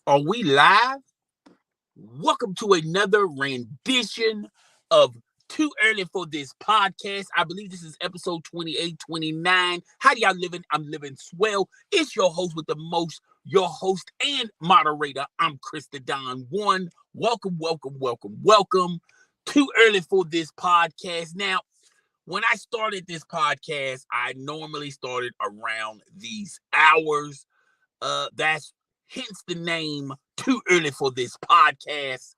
Are we live? Welcome to another rendition of Too Early for This podcast. I believe this is episode 28, 29. How y'all living? I'm living swell. It's your host with the most, your host and moderator. I'm Chris the Don One. Welcome. Too Early for This podcast. Now, when I started this podcast, I normally started around these hours. That's hence the name Too Early for This podcast.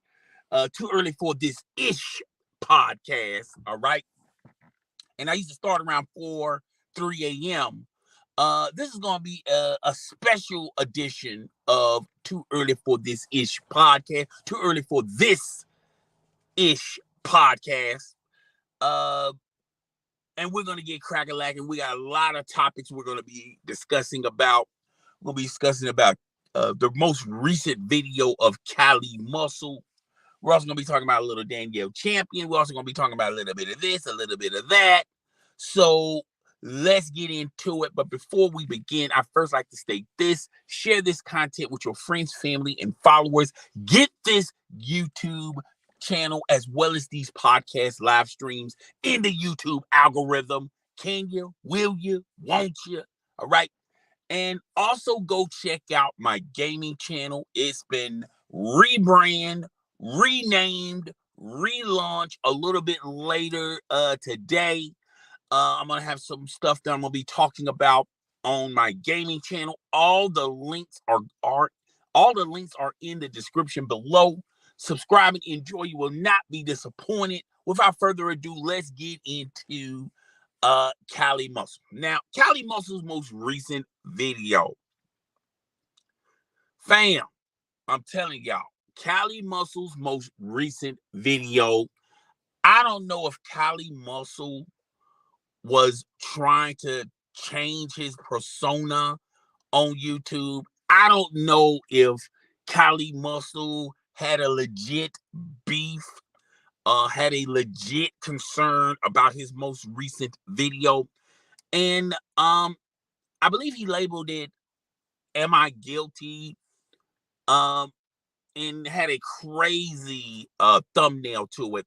Too Early for This ish podcast. All right. And I used to start around 3 a.m. This is going to be a special edition of Too Early for This ish podcast. Too Early for This ish podcast. And we're going to get crack-a-lacking. We got a lot of topics we're going to be discussing about. We'll be discussing about the most recent video of Cali Muscle. We're also going to be talking about a little Danielle Champion. We're also going to be talking about a little bit of this, a little bit of that. So let's get into it. But before we begin, I first like to state this. Share this content with your friends, family, and followers. Get this YouTube channel as well as these podcast live streams in the YouTube algorithm. Can you? Will you? Won't you? All right. And also go check out my gaming channel. It's been renamed, relaunched a little bit later today. I'm going to have some stuff that I'm going to be talking about on my gaming channel. All the links are in the description below. Subscribe and enjoy. You will not be disappointed. Without further ado, let's get into Cali Muscle. Now, Cali Muscle's most recent video. Fam, I'm telling y'all, Cali Muscle's most recent video. I don't know if Cali Muscle was trying to change his persona on YouTube. I don't know if Cali Muscle had a legit beef, had a legit concern about his most recent video. And I believe he labeled it "Am I Guilty?" And had a crazy thumbnail to it.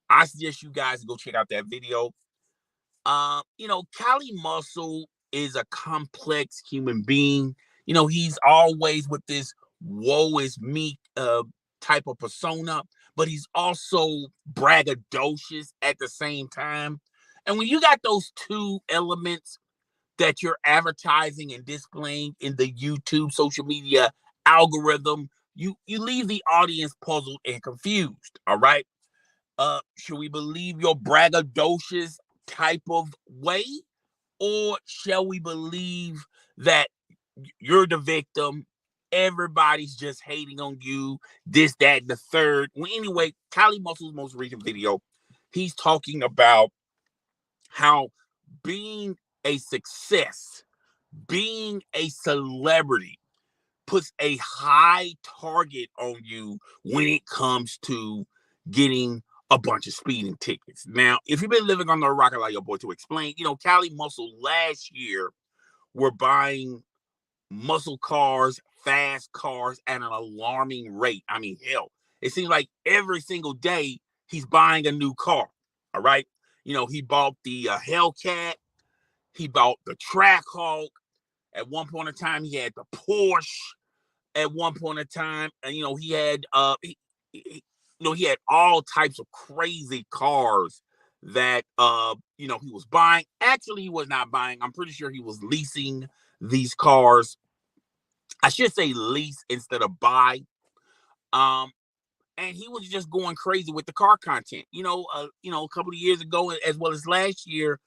I suggest you guys go check out that video. Cali Muscle is a complex human being. He's always with this woe is me type of persona, but he's also braggadocious at the same time. And when you got those two elements that you're advertising and displaying in the YouTube social media algorithm, you leave the audience puzzled and confused. All right. Should we believe your braggadocious type of way, or shall we believe that you're the victim? Everybody's just hating on you, this, that, and the third. Well, anyway, Cali Muscle's most recent video, he's talking about how being a success, being a celebrity, puts a high target on you when it comes to getting a bunch of speeding tickets. Now, if you've been living on the rock, allow your boy to explain. Cali Muscle last year were buying muscle cars, fast cars at an alarming rate. I mean, hell, it seems like every single day he's buying a new car. All right. He bought the Hellcat. He bought the Trackhawk. At one point in time, he had the Porsche. At one point in time, and he had he had all types of crazy cars that he was buying. Actually, he was not buying. I'm pretty sure he was leasing these cars. I should say lease instead of buy. And he was just going crazy with the car content. A couple of years ago, as well as last year,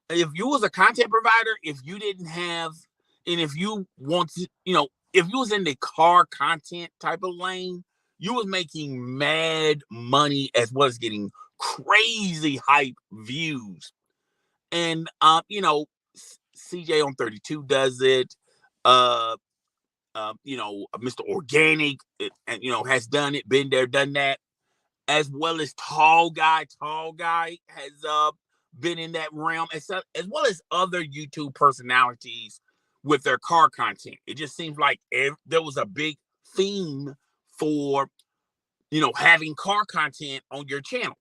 if you was a content provider, if you didn't have, and if you want to, if you was in the car content type of lane, you was making mad money as well as getting crazy hype views. And CJ on 32 does it. Mr. Organik, and has done it, been there, done that, as well as Tall Guy. Tall Guy has been in that realm, as well as other YouTube personalities with their car content. It just seems like there was a big theme for, having car content on your channel.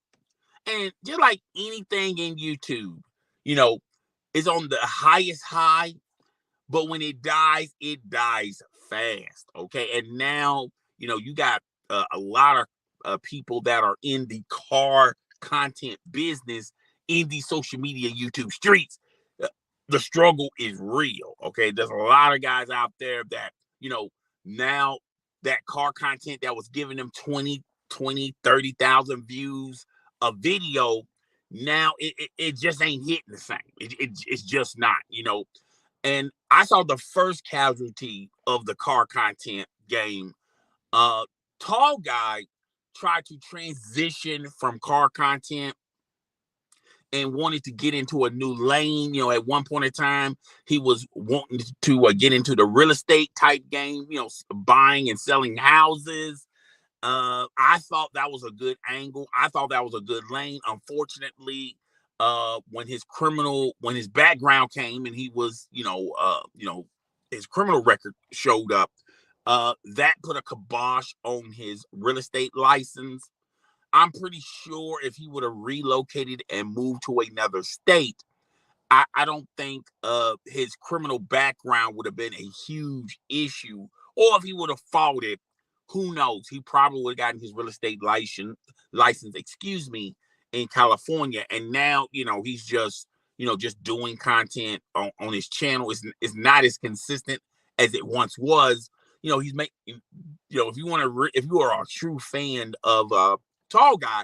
And just like anything in YouTube, you know, is on the highest high, but when it dies fast. Okay. And now, you got a lot of people that are in the car content business in the social media YouTube streets. Uh, the struggle is real. Okay. There's a lot of guys out there that, now that car content that was giving them 30,000 views a video, now it just ain't hitting the same. It's just not. And I saw the first casualty of the car content game. Tall guy tried to transition from car content and wanted to get into a new lane. At one point in time, he was wanting to get into the real estate type game, buying and selling houses. I thought that was a good angle. I thought that was a good lane. Unfortunately, when his background came and he was, his criminal record showed up, that put a kibosh on his real estate license. I'm pretty sure if he would have relocated and moved to another state, I don't think his criminal background would have been a huge issue. Or if he would have fought it, who knows? He probably would have gotten his real estate license, in California. And now, he's just doing content on his channel. It's not as consistent as it once was. He's making, if you are a true fan of Tall Guy,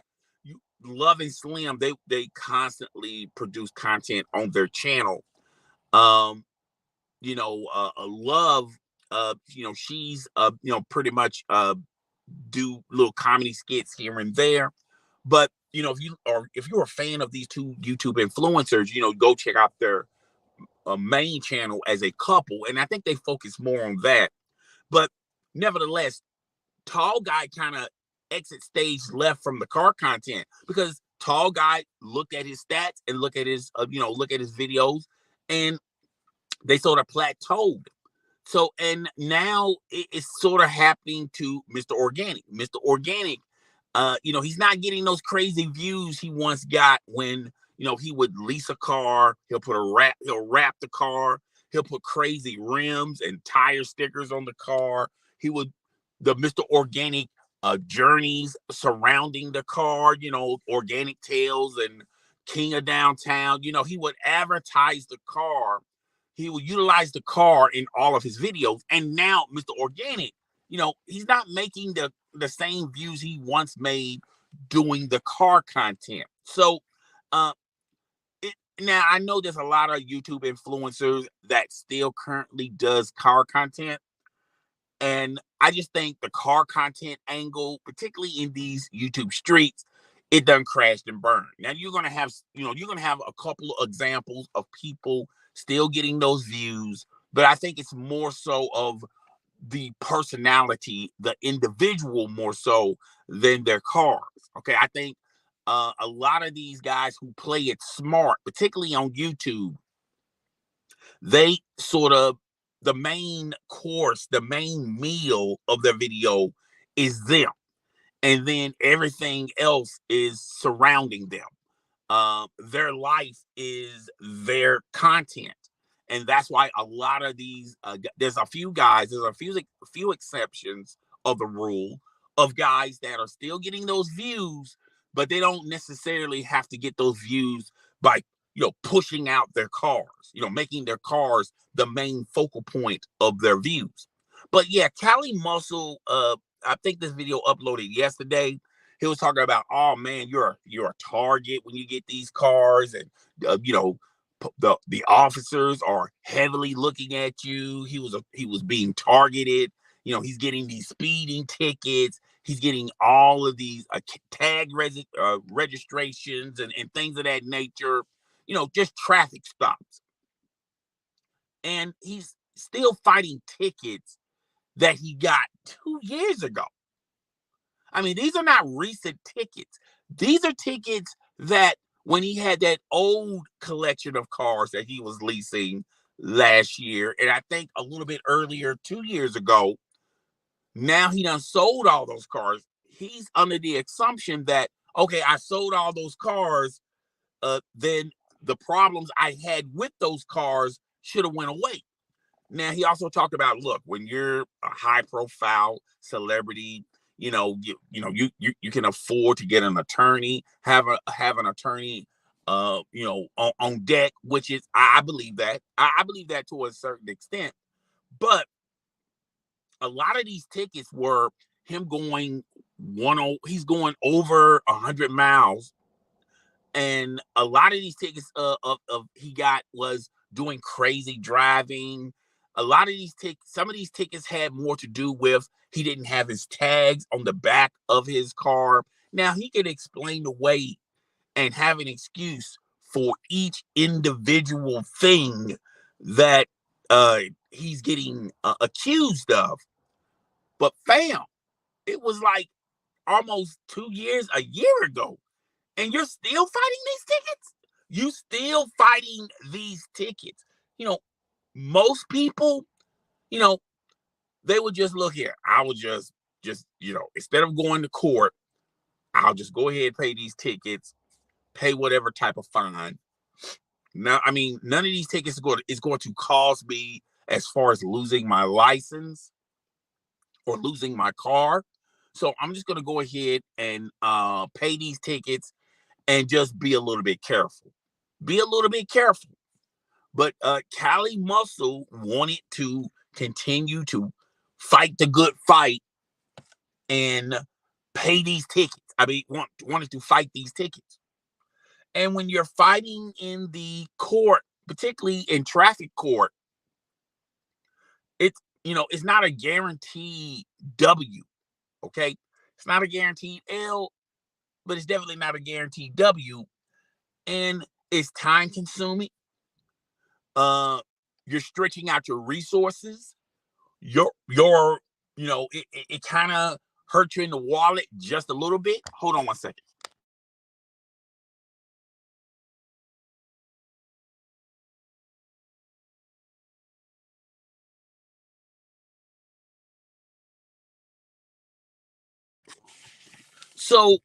Love and Slim, they constantly produce content on their channel. Love, she's pretty much do little comedy skits here and there. But if you're a fan of these two YouTube influencers, go check out their main channel as a couple, and I think they focus more on that. But nevertheless, Tall Guy kind of exit stage left from the car content because Tall Guy looked at his stats and look at his videos, and they sort of plateaued. So, and now it's sort of happening to Mr. Organik. Mr. Organik, he's not getting those crazy views he once got when, he would lease a car. He'll wrap the car. He'll put crazy rims and tire stickers on the car. The Mr. Organik journeys surrounding the car, Organic Tales and King of Downtown. He would advertise the car. He will utilize the car in all of his videos. And now Mr. Organik, he's not making the same views he once made doing the car content. So now I know there's a lot of YouTube influencers that still currently does car content. And I just think the car content angle, particularly in these YouTube streets, it done crashed and burned. Now you're gonna have a couple of examples of people still getting those views, but I think it's more so of the personality, the individual, more so than their cars. Okay, I think a lot of these guys who play it smart, particularly on YouTube, they sort of, the main course, the main meal of their video is them, and then everything else is surrounding them. Their life is their content, and that's why a lot of these there's a few exceptions of the rule of guys that are still getting those views, but they don't necessarily have to get those views by pushing out their cars, making their cars the main focal point of their views. But yeah, Cali Muscle, I think this video uploaded yesterday. He was talking about, oh man, you're a target when you get these cars, and the officers are heavily looking at you. He was being targeted. He's getting these speeding tickets. He's getting all of these tag registrations and things of that nature. Just traffic stops. And he's still fighting tickets that he got 2 years ago. I mean, these are not recent tickets. These are tickets that when he had that old collection of cars that he was leasing last year, and I think a little bit earlier, 2 years ago, Now he done sold all those cars. He's under the assumption that, okay, I sold all those cars, then the problems I had with those cars should have went away. Now he also talked about, look, when you're a high profile celebrity, you can afford to get an attorney, have an attorney on deck, which is, I believe that. I believe that to a certain extent. But a lot of these tickets were him going he's going over 100 miles, and a lot of these tickets of he got was doing crazy driving. A lot of these tickets, some of these tickets had more to do with he didn't have his tags on the back of his car. Now he could explain away and have an excuse for each individual thing that he's getting accused of. But fam, it was like almost 2 years, a year ago, and you're still fighting these tickets. You still fighting these tickets. You know, most people, you know, they would just look here. I would just instead of going to court, I'll just go ahead and pay these tickets, pay whatever type of fine. Now, I mean, none of these tickets is going to cause me as far as losing my license or losing my car. So I'm just going to go ahead and pay these tickets and just be a little bit careful. Be a little bit careful. But Cali Muscle wanted to continue to fight the good fight and pay these tickets. I mean, wanted to fight these tickets. And when you're fighting in the court, particularly in traffic court, it's not a guaranteed W. Okay, it's not a guaranteed L, but it's definitely not a guaranteed W, and it's time consuming. You're stretching out your resources. It kind of hurts you in the wallet just a little bit. Hold on one second. So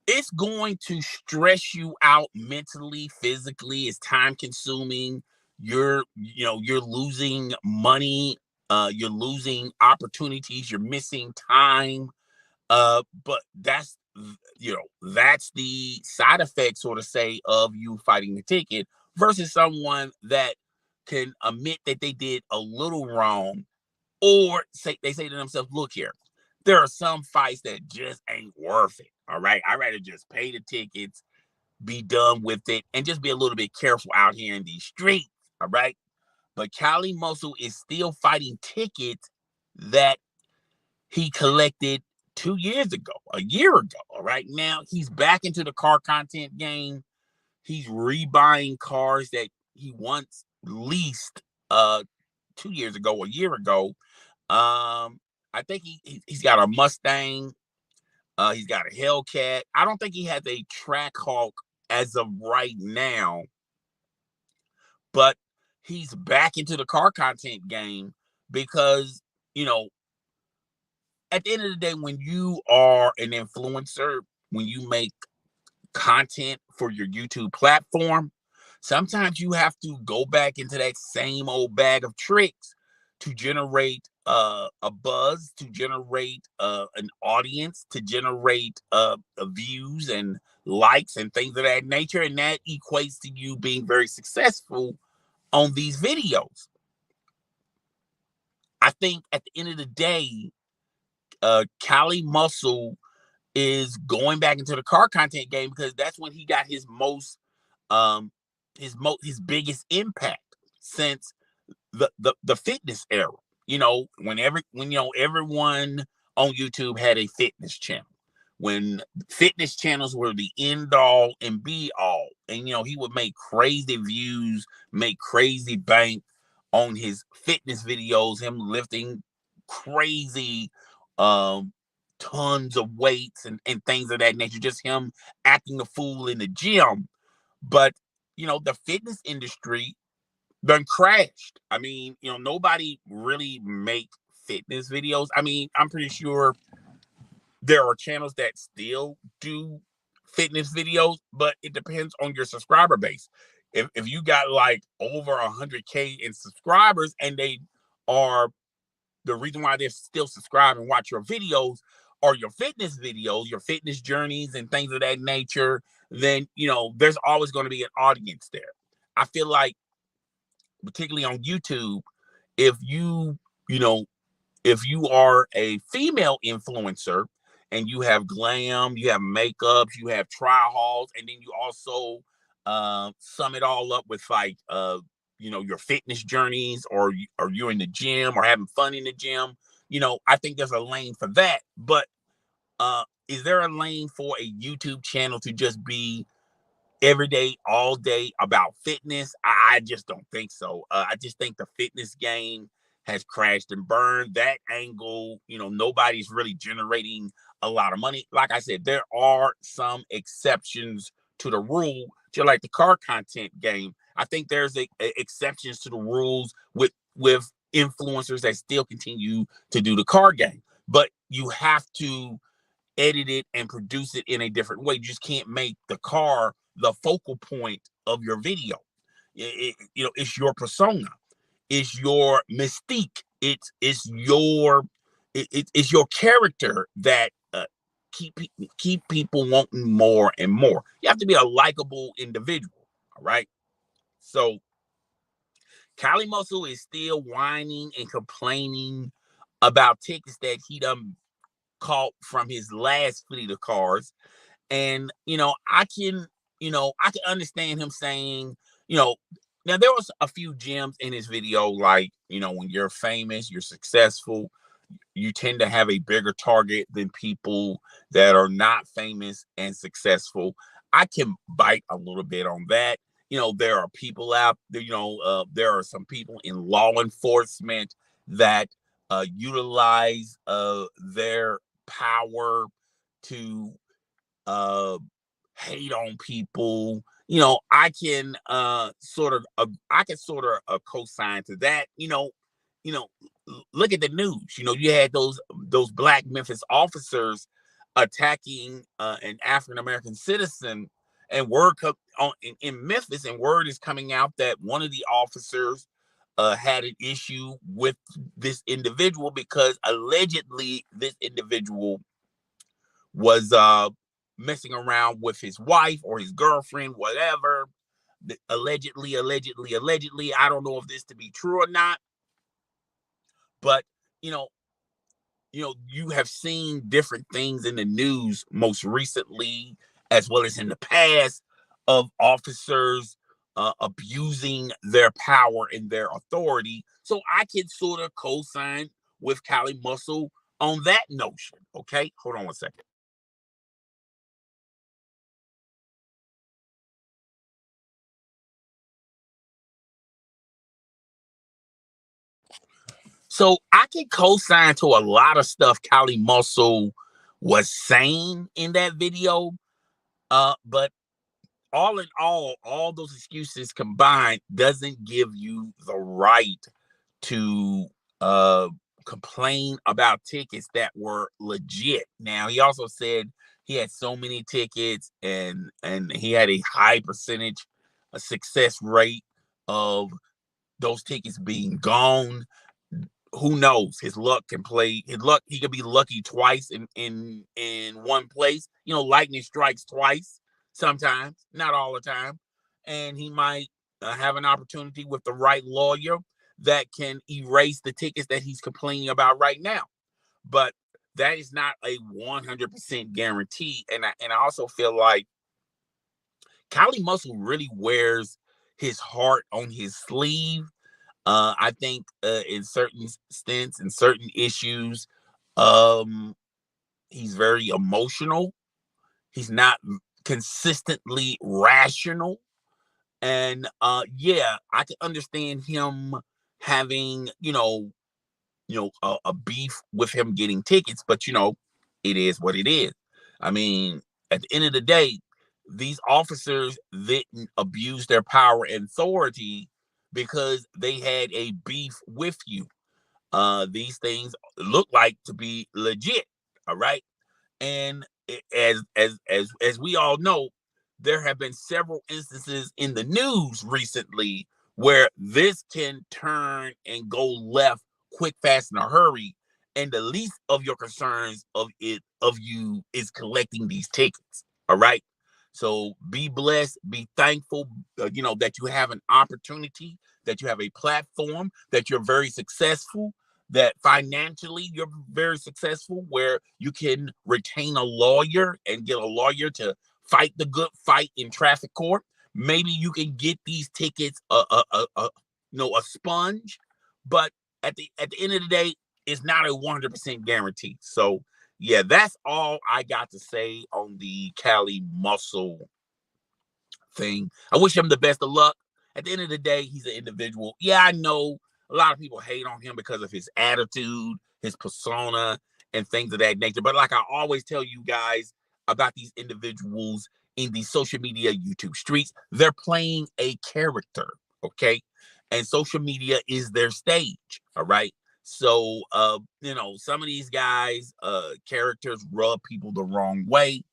it's going to stress you out mentally, physically. It's time consuming. You're losing money. You're losing opportunities. You're missing time. But that's the side effect, sort of say, of you fighting the ticket versus someone that can admit that they did a little wrong, or say to themselves, look here, there are some fights that just ain't worth it. All right. I'd rather just pay the tickets, be done with it, and just be a little bit careful out here in these streets. All right. But Cali Muscle is still fighting tickets that he collected 2 years ago, a year ago. All right. Now he's back into the car content game. He's rebuying cars that he once leased 2 years ago, a year ago. I think he's got a Mustang. He's got a Hellcat. I don't think he has a Trackhawk as of right now, but he's back into the car content game because, you know, at the end of the day, when you are an influencer, when you make content for your YouTube platform, sometimes you have to go back into that same old bag of tricks to generate a buzz, to generate an audience, to generate views and likes and things of that nature. And that equates to you being very successful on these videos. I think at the end of the day, Cali Muscle is going back into the car content game because that's when he got um his biggest impact since the fitness era. When everyone on YouTube had a fitness channel, when fitness channels were the end all and be all, and he would make crazy views, make crazy bank on his fitness videos, him lifting crazy um tons of weights and things of that nature, just him acting a fool in the gym. But the fitness industry done crashed. I mean, nobody really make fitness videos. I mean, I'm pretty sure there are channels that still do fitness videos, but it depends on your subscriber base. If you got like over 100K in subscribers and they are the reason why they're still subscribed and watch your videos are your fitness videos, your fitness journeys and things of that nature, then there's always going to be an audience there. I feel like, particularly on YouTube, if you know if you are a female influencer and you have glam, you have makeups, you have try hauls, and then you also sum it all up with like your fitness journeys, or you're in the gym or having fun in the gym. I think there's a lane for that. But is there a lane for a YouTube channel to just be every day, all day about fitness? I just don't think so. I just think the fitness game has crashed and burned. That angle, nobody's really generating a lot of money. Like I said, there are some exceptions to the rule, just like the car content game. I think there's exceptions to the rules with influencers that still continue to do the car game, but you have to edit it and produce it in a different way. You just can't make the car the focal point of your video. It's your persona, it's your mystique, it's your character that keep people wanting more and more. You have to be a likable individual. All right. So Cali Muscle is still whining and complaining about tickets that he done caught from his last fleet of cars. And I can understand him saying, now there was a few gems in his video, like, when you're famous, you're successful, you tend to have a bigger target than people that are not famous and successful. I can bite a little bit on that. There are people out there, there are some people in law enforcement that utilize their power to uh hate on people. I can sort of co-sign to that. You know, Look at the news. You had those black Memphis officers attacking an African American citizen, and in Memphis, and word is coming out that one of the officers had an issue with this individual because allegedly this individual was messing around with his wife or his girlfriend, whatever. Allegedly. I don't know if this to be true or not, but you know, you have seen different things in the news most recently, as well as in the past, of officers abusing their power and their authority. So I can sort of co-sign with Cali Muscle on that notion. Okay, hold on one second. So I can co-sign to a lot of stuff Cali Muscle was saying in that video. But all in all those excuses combined doesn't give you the right to complain about tickets that were legit. Now he also said he had so many tickets and he had a high percentage, a success rate of those tickets being gone. Who knows? His luck can play. His luck. He could be lucky twice in one place. Lightning strikes twice. Sometimes, not all the time, and he might have an opportunity with the right lawyer that can erase the tickets that he's complaining about right now. But that is not a 100% guarantee. And I also feel like Cali Muscle really wears his heart on his sleeve. I think in certain stints and certain issues, um, he's very emotional. He's not consistently rational. And yeah, I can understand him having, a beef with him getting tickets, but it is what it is. I mean, at the end of the day, these officers didn't abuse their power and authority because they had a beef with you. These things look like to be legit. All right. And as we all know, there have been several instances in the news recently where this can turn and go left quick, fast, in a hurry. And the least of your concerns of you is collecting these tickets. All right. So be blessed, be thankful, that you have an opportunity, that you have a platform, that you're very successful, that financially you're very successful, where you can retain a lawyer and get a lawyer to fight the good fight in traffic court. Maybe you can get these tickets a sponge, but at the end of the day, it's not a 100% guarantee. So yeah, that's all I got to say on the Cali Muscle thing. I wish him the best of luck. At the end of the day, he's an individual. Yeah, I know a lot of people hate on him because of his attitude, his persona, and things of that nature. But like I always tell you guys about these individuals in the social media YouTube streets, they're playing a character, okay? And social media is their stage, all right? So, some of these guys, characters rub people the wrong way.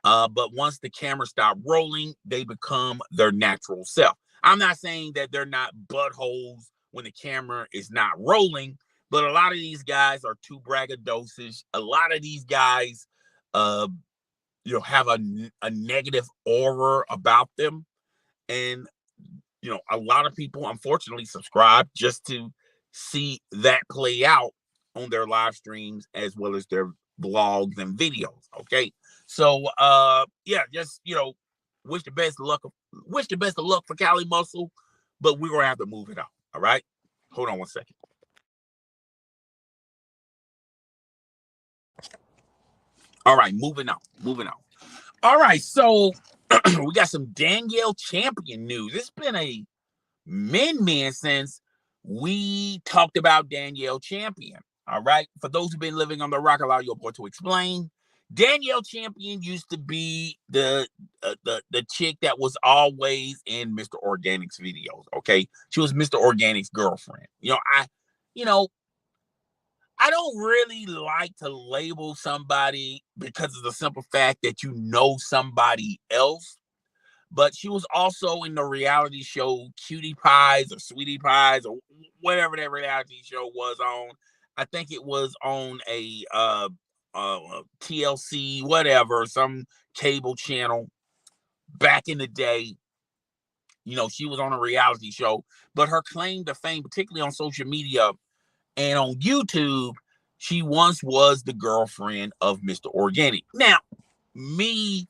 But once the camera stop rolling, they become their natural self. I'm not saying that they're not buttholes when the camera is not rolling, but a lot of these guys are too braggadocious. A lot of these guys, uh, have a negative aura about them, and a lot of people unfortunately subscribe just to see that play out on their live streams as well as their vlogs and videos. Okay. So yeah, just wish the best of luck for Cali Muscle, but we're gonna have to move it on. All right. Hold on one second. All right, moving on. Moving on. All right, so we got some Danielle Champion news. It's been a men since we talked about Danielle Champion. All right. For those who've been living on the rock, allow your boy to explain. Danielle Champion used to be the chick that was always in Mr. Organic's videos. Okay. She was Mr. Organic's girlfriend. You know, I don't really like to label somebody because of the simple fact that you know somebody else, but she was also in the reality show Cutie Pies or Sweetie Pies or whatever that reality show was on. I think it was on a TLC, whatever, some cable channel back in the day. She was on a reality show, but her claim to fame, particularly on social media and on YouTube, she once was the girlfriend of Mr. Organic. Now, me,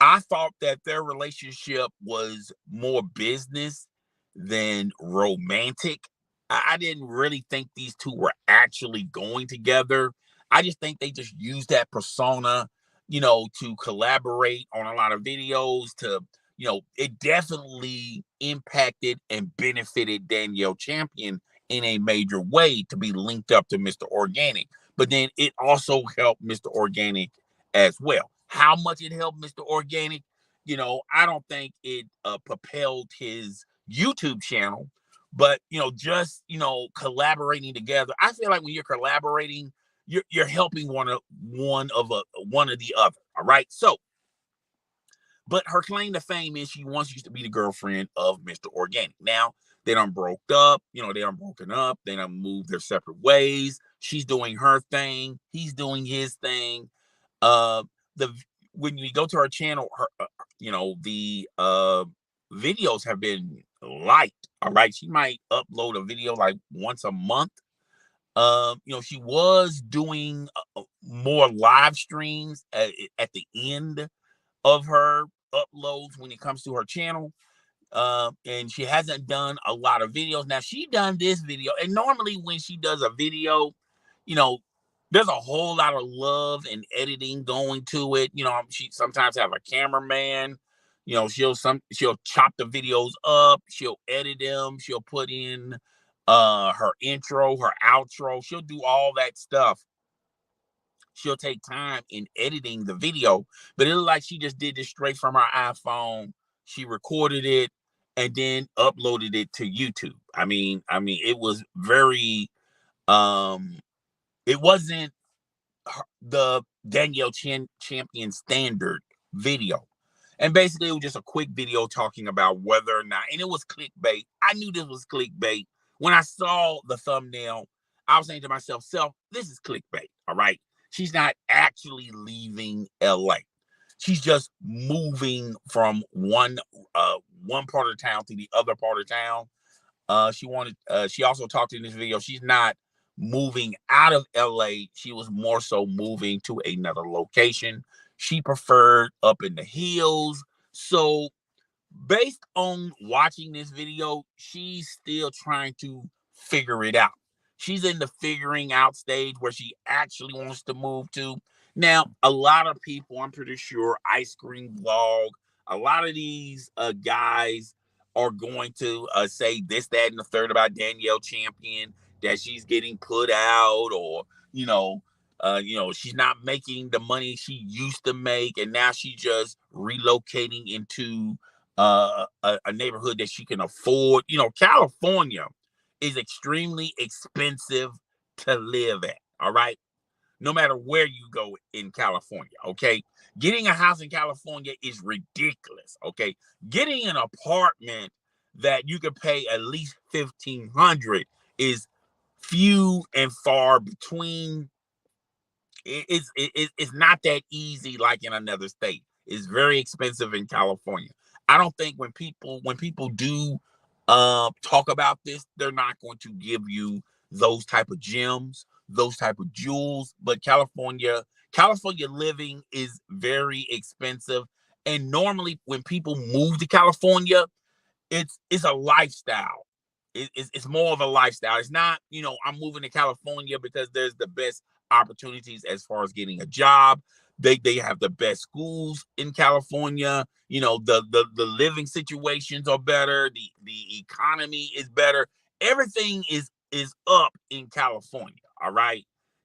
I thought that their relationship was more business than romantic. I didn't really think these two were actually going together. I just think they just used that persona, to collaborate on a lot of videos. It definitely impacted and benefited Danielle Champion in a major way to be linked up to Mr. Organic. But then it also helped Mr. Organic as well. How much it helped Mr. Organic, I don't think it propelled his YouTube channel, but just collaborating together. I feel like when you're collaborating, you're helping one of the other. All right. So, but her claim to fame is she once used to be the girlfriend of Mr. Organic. Now they done broke up, they done broken up, they done moved their separate ways. She's doing her thing, he's doing his thing. The When you go to her channel, the videos have been liked. All right, she might upload a video like once a month. She was doing more live streams at the end of her uploads when it comes to her channel. And she hasn't done a lot of videos. Now she done this video, and normally when she does a video, you know, there's a whole lot of love and editing going to it. She sometimes have a cameraman. She'll chop the videos up, she'll edit them, she'll put in her intro, her outro, she'll do all that stuff. She'll take time in editing the video, but it looked like she just did this straight from her iPhone. She recorded it and then uploaded it to YouTube. I mean, it was very Um, it wasn't the Danielle Champion standard video. And basically, it was just a quick video talking about whether or not, and it was clickbait. I knew this was clickbait. When I saw the thumbnail, I was saying to myself, self, this is clickbait. All right. She's not actually leaving LA. She's just moving from one part of town to the other part of town. She also talked in this video. She's not moving out of LA. She was more so moving to another location. She preferred up in the hills. So based on watching this video, she's still trying to figure it out. She's in the figuring out stage where she actually wants to move to. Now, a lot of people, I'm pretty sure, ice cream vlog, a lot of these guys are going to say this, that, and the third about Danielle Champion, that she's getting put out, or she's not making the money she used to make, and now she's just relocating into a neighborhood that she can afford. California is extremely expensive to live at. All right. No matter where you go in California. Okay. Getting a house in California is ridiculous. Okay. Getting an apartment that you can pay at least $1,500 is few and far between. It's not that easy like in another state. It's very expensive in California. I don't think when people do talk about this, they're not going to give you those type of gems, those type of jewels. But California living is very expensive. And normally when people move to California, it's a lifestyle. It's more of a lifestyle. It's not, I'm moving to California because there's the best opportunities as far as getting a job. They have the best schools in California. The living situations are better. The economy is better. Everything is up in California. All right.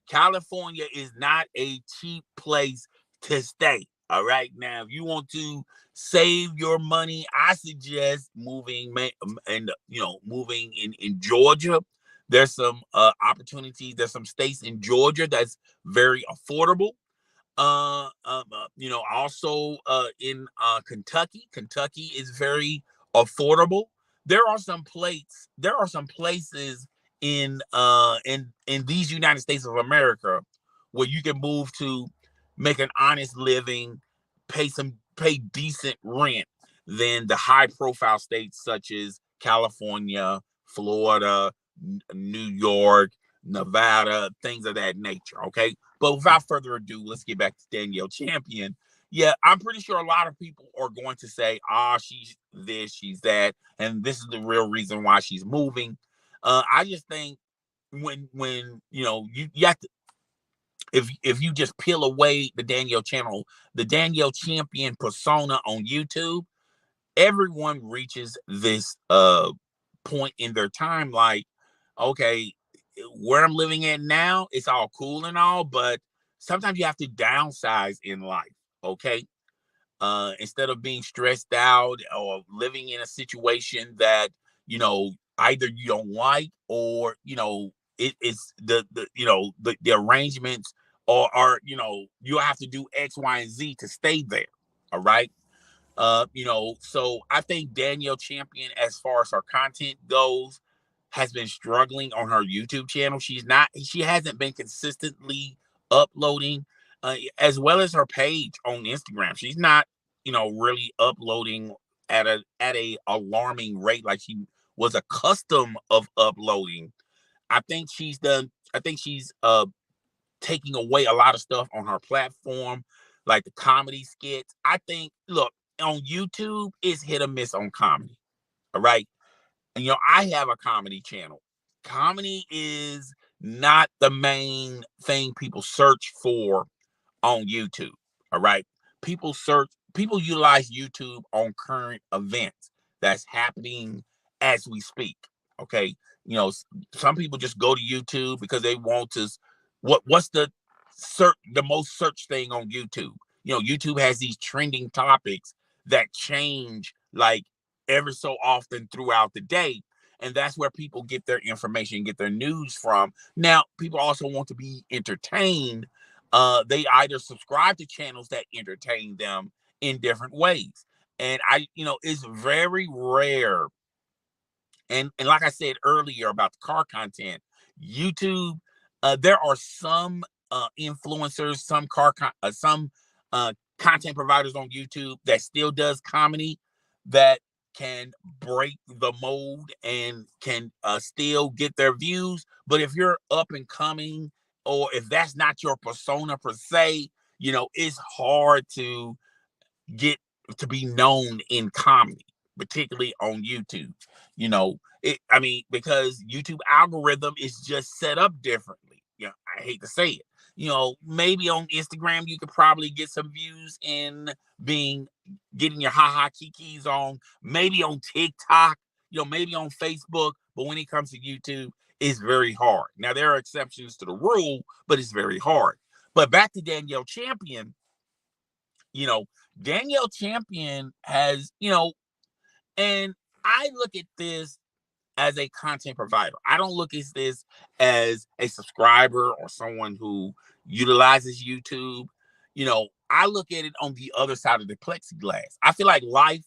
California is not a cheap place to stay. All right. Now, if you want to save your money, I suggest moving in Georgia. There's some opportunities. There's some states in Georgia that's very affordable. Also in Kentucky. Kentucky is very affordable. There are some places in these United States of America where you can move to, make an honest living, pay decent rent than the high profile states such as California, Florida, New York, Nevada, things of that nature. Okay. But without further ado, let's get back to Danielle Champion. Yeah, I'm pretty sure a lot of people are going to say, she's this, she's that, and this is the real reason why she's moving. I just think when you have to, if you just peel away the Danielle Champion persona on YouTube, everyone reaches this point in their time like, okay, where I'm living at now, it's all cool and all, but sometimes you have to downsize in life. Okay. Instead of being stressed out or living in a situation that, either you don't like, or, it's the arrangements, or you have to do X, Y, and Z to stay there. All right. So I think Danielle Champion, as far as her content goes, has been struggling on her YouTube channel. She hasn't been consistently uploading, as well as her page on Instagram. She's not, really uploading at a alarming rate like she was accustomed of uploading. I think she's taking away a lot of stuff on her platform, like the comedy skits. I think, look, on YouTube, it's hit or miss on comedy. All right. And, I have a comedy channel. Comedy is not the main thing people search for on YouTube. All right. People utilize YouTube on current events that's happening as we speak. Okay. Some people just go to YouTube because they want to, what's the most search thing on YouTube? YouTube has these trending topics that change like ever so often throughout the day. and that's where people get their information, get their news from. Now, people also want to be entertained. They either subscribe to channels that entertain them in different ways. And it's very rare. And like I said earlier about the car content, YouTube, there are some influencers, some content providers on YouTube that still does comedy that can break the mold and can still get their views. But if you're up and coming, or if that's not your persona per se, it's hard to get to be known in comedy, particularly on YouTube. Because YouTube algorithm is just set up differently. I hate to say it. Maybe on Instagram you could probably get some views in getting your haha kikis on, maybe on TikTok, maybe on Facebook, but when it comes to YouTube, it's very hard. Now there are exceptions to the rule, but it's very hard. But back to Danielle Champion, you know, Danielle Champion has, and I look at this as a content provider. I don't look at this as a subscriber or someone who utilizes YouTube. I look at it on the other side of the plexiglass. I feel like life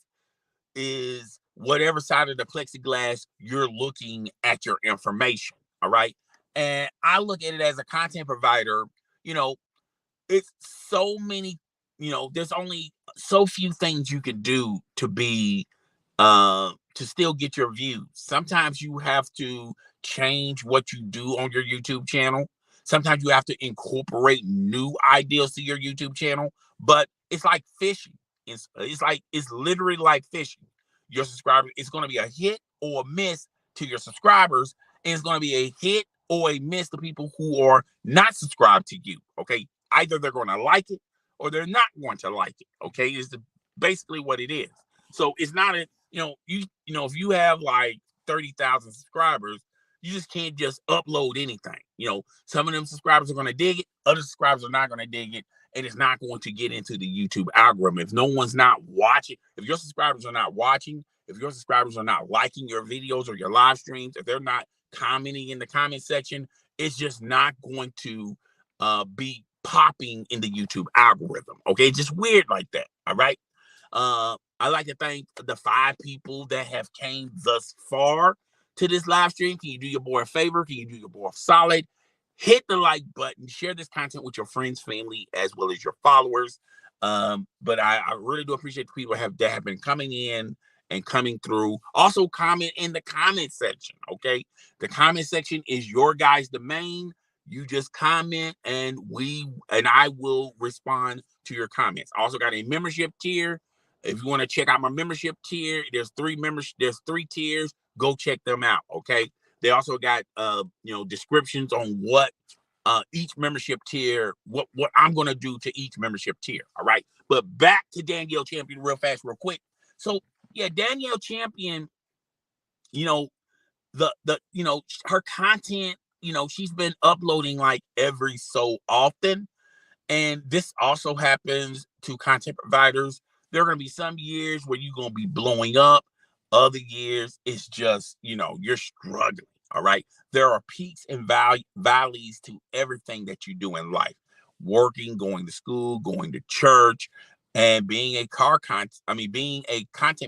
is whatever side of the plexiglass you're looking at your information. All right. And I look at it as a content provider, you know, it's so many, there's only so few things you can do to still get your views. Sometimes you have to change what you do on your YouTube channel. Sometimes you have to incorporate new ideas to your YouTube channel, but it's like fishing. It's literally like fishing. Your subscribers, it's going to be a hit or a miss to your subscribers, and it's going to be a hit or a miss to people who are not subscribed to you. Okay, either they're going to like it or they're not going to like it. Okay, basically what it is. So it's not if you have like 30,000 subscribers, you just can't just upload anything. Some of them subscribers are going to dig it, other subscribers are not going to dig it, and it's not going to get into the YouTube algorithm. If no one's not watching, if your subscribers are not watching, if your subscribers are not liking your videos or your live streams, if they're not commenting in the comment section, it's just not going to be popping in the YouTube algorithm. Okay, it's just weird like that. All right. I like to thank the 5 people that have came thus far to this live stream. Can you do your boy a favor? Can you do your boy a solid? Hit the like button, share this content with your friends, family, as well as your followers. But I really do appreciate the people that have been coming in and coming through. Also, comment in the comment section. Okay, the comment section is your guys' domain. You just comment, and I will respond to your comments. I also got a membership tier. If you want to check out my membership tier, there's 3 tiers. Go check them out. Okay. They also got descriptions on what each membership tier, what I'm gonna do to each membership tier. All right. But back to Danielle Champion real fast, real quick. So yeah, Danielle Champion, her content, she's been uploading like every so often. And this also happens to content providers. There are going to be some years where you're going to be blowing up. Other years, it's just, you're struggling. All right. There are peaks and valleys to everything that you do in life. Working, going to school, going to church, and being a content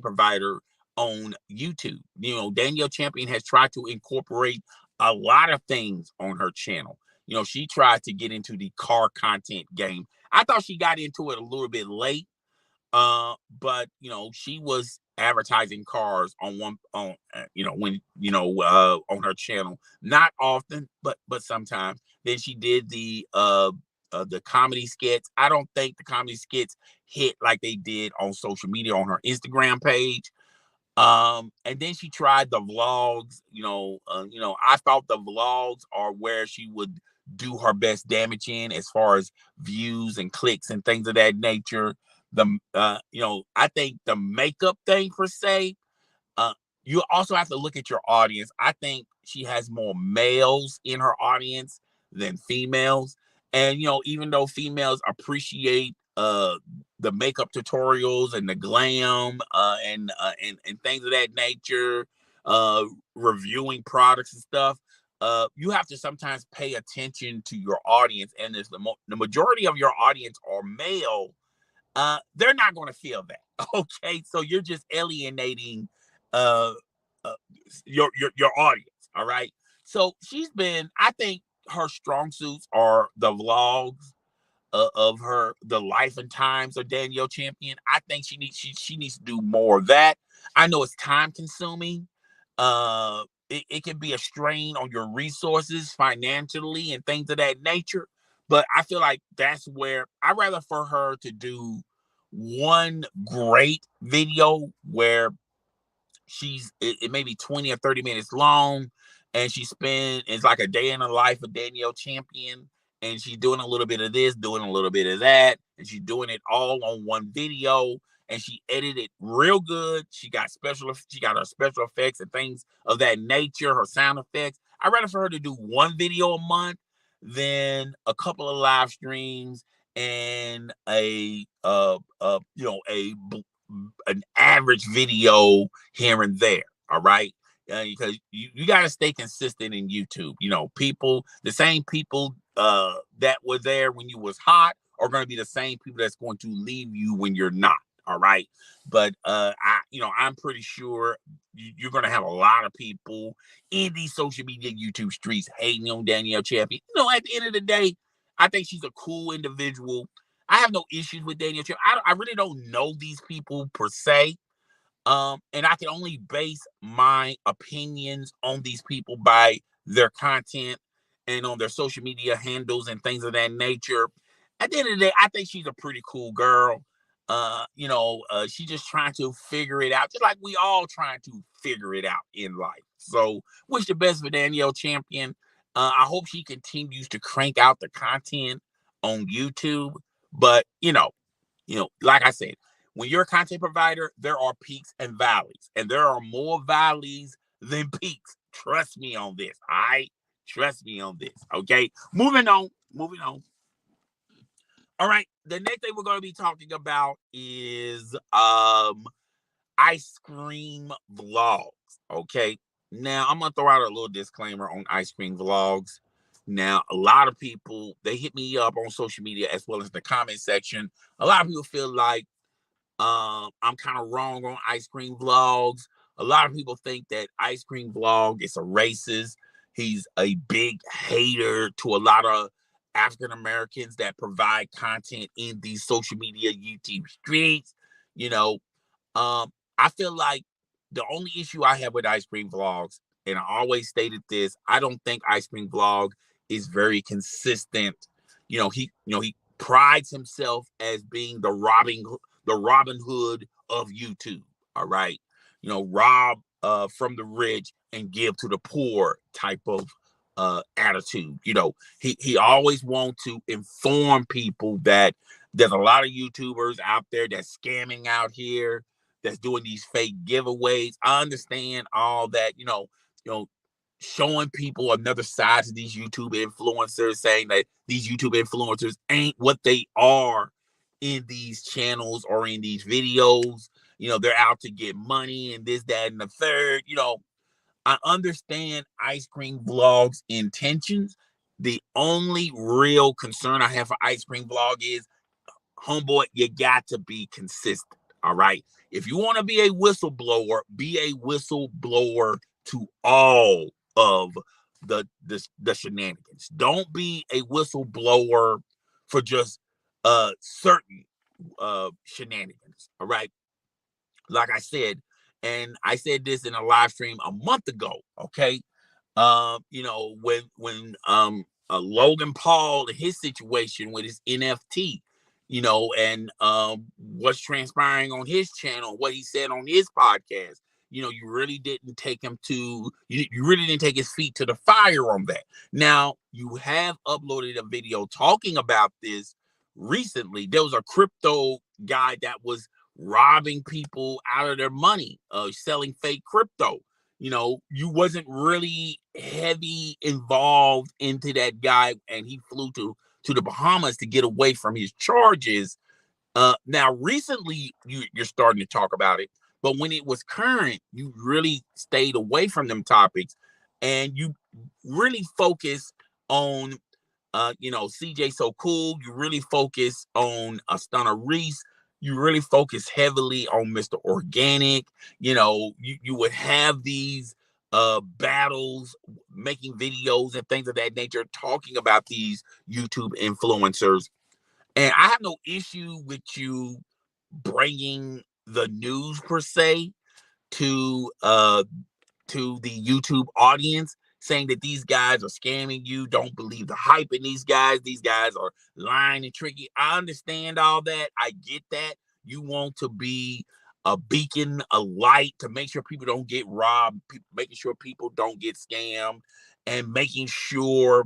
provider on YouTube. Danielle Champion has tried to incorporate a lot of things on her channel. She tried to get into the car content game. I thought she got into it a little bit late, but she was advertising cars on her channel. Not often, but sometimes. Then she did the comedy skits. I don't think the comedy skits hit like they did on social media on her Instagram page. And then she tried the vlogs. I thought the vlogs are where she would do her best damage in as far as views and clicks and things of that nature. I think the makeup thing per se, you also have to look at your audience. I think she has more males in her audience than females. And, even though females appreciate the makeup tutorials and the glam and things of that nature, uh, reviewing products and stuff, you have to sometimes pay attention to your audience. And as the majority of your audience are male, they're not going to feel that. Okay, so you're just alienating uh, uh your audience. All right. So she's been. I think her strong suits are the vlogs of her, the life and times of Danielle Champion. I think she needs to do more of that. I know it's time consuming. It can be a strain on your resources financially and things of that nature. But I feel like that's where I'd rather for her to do one great video where it may be 20 or 30 minutes long, and it's like a day in the life of Danielle Champion, and she's doing a little bit of this, doing a little bit of that, and she's doing it all on one video, and she edited real good. She got her special effects and things of that nature, her sound effects. I'd rather for her to do one video a month than a couple of live streams and an average video here and there. All right. Because you got to stay consistent in YouTube. The same people that were there when you was hot are going to be the same people that's going to leave you when you're not. All right. But I'm pretty sure you're going to have a lot of people in these social media YouTube streets hating on Danielle Champion. At the end of the day, I think she's a cool individual. I have no issues with Daniel Champion. I really don't know these people per se. And I can only base my opinions on these people by their content and on their social media handles and things of that nature. At the end of the day, I think she's a pretty cool girl. She's just trying to figure it out, just like we all trying to figure it out in life. So, wish the best for Danielle Champion. I hope she continues to crank out the content on YouTube. But like I said, when you're a content provider, there are peaks and valleys, and there are more valleys than peaks. Trust me on this. Trust me on this. Okay. Moving on. All right. The next thing we're going to be talking about is ice cream vlogs. Okay. Now I'm gonna throw out a little disclaimer on ice cream vlogs. Now, a lot of people, they hit me up on social media as well as the comment section. A lot of people feel like I'm kind of wrong on ice cream vlogs. A lot of people think that ice cream vlog is a racist. He's a big hater to a lot of African Americans that provide content in these social media YouTube streets. You know, I feel like the only issue I have with ice cream vlogs, and I always stated this, I don't think ice cream vlog is very consistent. He prides himself as being the Robin Hood of YouTube. All right. Rob from the rich and give to the poor type of attitude. He always wants to inform people that there's a lot of YouTubers out there that's scamming out here, that's doing these fake giveaways. I understand all that, showing people another side to these YouTube influencers, saying that these YouTube influencers ain't what they are in these channels or in these videos. They're out to get money and this, that, and the third. I understand ice cream vlogs intentions. The only real concern I have for ice cream vlog is, homeboy, you got to be consistent. All right. If you want to be a whistleblower to all of the shenanigans. Don't be a whistleblower for just certain shenanigans. All right. Like I said, and I said this in a live stream a month ago. Okay. When Logan Paul and his situation with his NFT, and what's transpiring on his channel, what he said on his podcast, you really didn't take you really didn't take his feet to the fire on that. Now, you have uploaded a video talking about this recently. There was a crypto guy that was robbing people out of their money, selling fake crypto. You wasn't really heavy involved into that guy, and he flew to the Bahamas to get away from his charges. Now, recently, you're starting to talk about it, But when it was current, you really stayed away from them topics, and you really focus on CJ So Cool. You really focus on Stunner Reese. You really focus heavily on Mr. Organic. You would have these battles, making videos and things of that nature, talking about these YouTube influencers. And I have no issue with you bringing the news per se to the YouTube audience, saying that these guys are scamming you. Don't believe the hype in these guys. These guys are lying and tricky. I understand all that. I get that. You want to be a beacon, a light to make sure people don't get robbed, making sure people don't get scammed, and making sure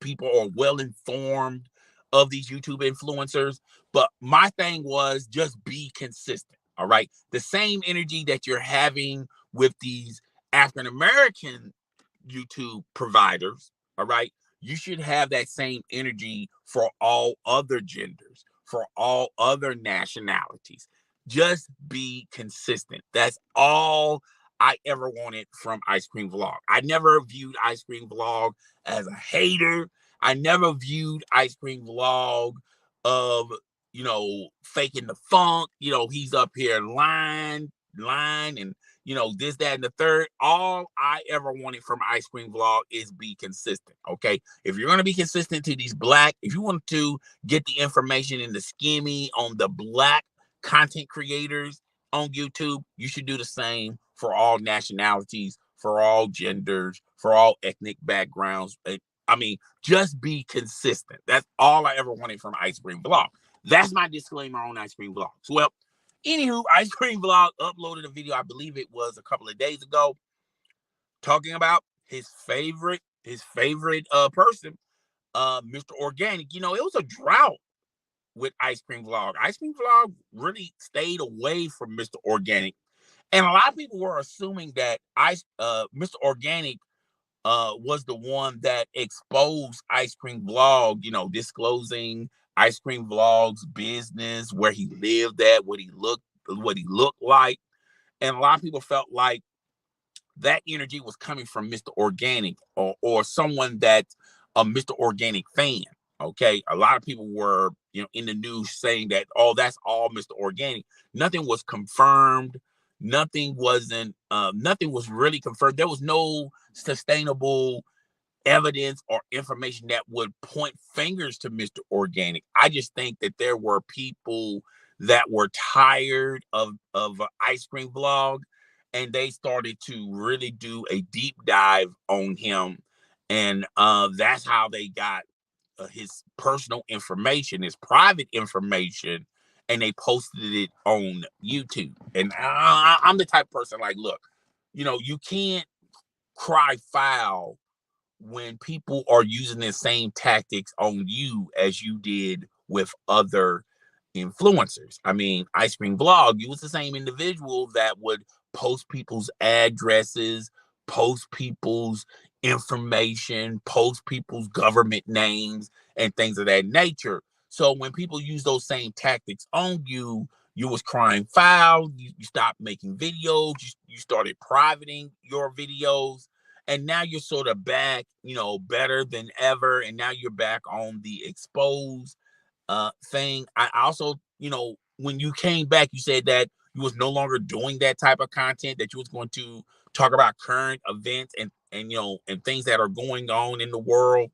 people are well informed of these YouTube influencers. But my thing was just be consistent. All right. The same energy that you're having with these African American YouTube providers, all right, you should have that same energy for all other genders, for all other nationalities. Just be consistent. That's all I ever wanted from Ice Cream Vlog. I never viewed Ice Cream Vlog as a hater. I never viewed Ice Cream Vlog of, faking the funk. He's up here lying, and this, that, and the third. All I ever wanted from Ice Cream Vlog is be consistent. Okay. If you're going to be consistent to these if you want to get the information in the skimmy on the black content creators on YouTube, you should do the same for all nationalities, for all genders, for all ethnic backgrounds. I mean, just be consistent. That's all I ever wanted from Ice Cream Vlog. That's my disclaimer on Ice Cream Vlogs. Well, anywho, Ice Cream Vlog uploaded a video, I believe it was a couple of days ago, talking about his favorite person, Mr. Organik. It was a drought with Ice Cream Vlog. Ice Cream Vlog really stayed away from Mr. Organik. And a lot of people were assuming that Mr. Organik was the one that exposed Ice Cream Vlog, disclosing Ice Cream Vlog's business, where he lived at, what he looked like. And a lot of people felt like that energy was coming from Mr. Organik, or someone that's a Mr. Organik fan. Okay. A lot of people were, in the news saying that, oh, that's all Mr. Organik. Nothing was confirmed. Nothing was really confirmed. There was no sustainable evidence or information that would point fingers to Mr. Organik. I just think that there were people that were tired of Ice Cream Vlog, and they started to really do a deep dive on him. And that's how they got his personal information, his private information, and they posted it on YouTube. And I'm the type of person like, look, you can't cry foul when people are using the same tactics on you as you did with other influencers. I mean, Ice Cream Vlog, you was the same individual that would post people's addresses, post people's information, post people's government names, and things of that nature. So when people use those same tactics on you, you was crying foul. You stopped making videos. You started privating your videos, and now you're sort of back, better than ever. And now you're back on the exposed thing. I also, when you came back, you said that you was no longer doing that type of content, that you was going to talk about current events and things that are going on in the world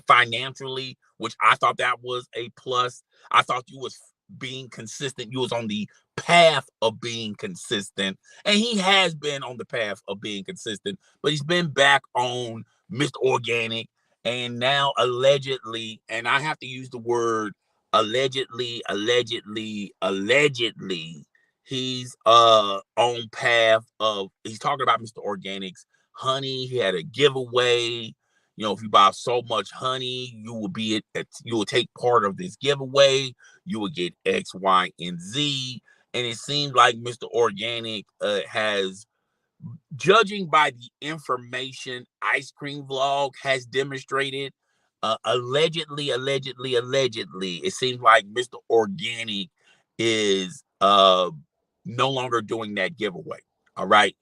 financially, which I thought that was a plus. I thought you was being consistent. You was on the path of being consistent, and he has been on the path of being consistent, but he's been back on Mr. Organic, and now allegedly, and I have to use the word allegedly, he's on path of, he's talking about Mr. Organic's honey. He had a giveaway. If you buy so much honey, you will take part of this giveaway. You will get X, Y, and Z. And it seems like Mr. Organic has, judging by the information Ice Cream Vlog has demonstrated, allegedly, it seems like Mr. Organic is uh, no longer doing that giveaway. All right.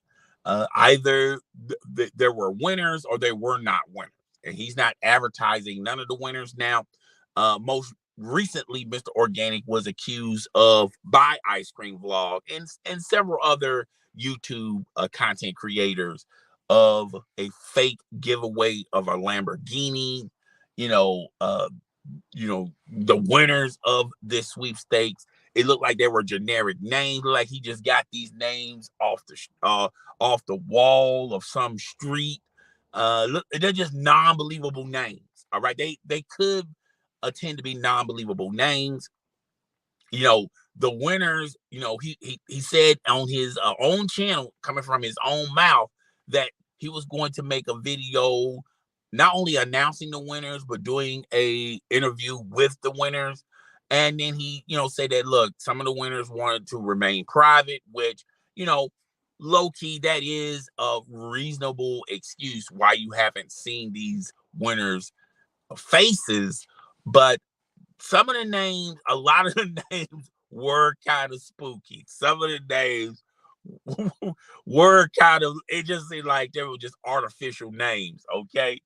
Either there were winners or there were not winners. And he's not advertising none of the winners now. Most recently, Mr. Organic was accused of by Ice Cream Vlog and several other YouTube content creators of a fake giveaway of a Lamborghini. You know, uh, the winners of this sweepstakes. It looked like they were generic names. Like he just got these names off the wall of some street. Look, they're just non-believable names. All right, they could tend to be non-believable names. You know, the winners. He said on his own channel, coming from his own mouth, that he was going to make a video not only announcing the winners but doing a interview with the winners. And then he said that, look, some of the winners wanted to remain private, which, you know low key, that is a reasonable excuse why you haven't seen these winners faces. But some of the names, a lot of the names were kind of spooky. Some of the names were kind of, it just seemed like they were just artificial names. Okay.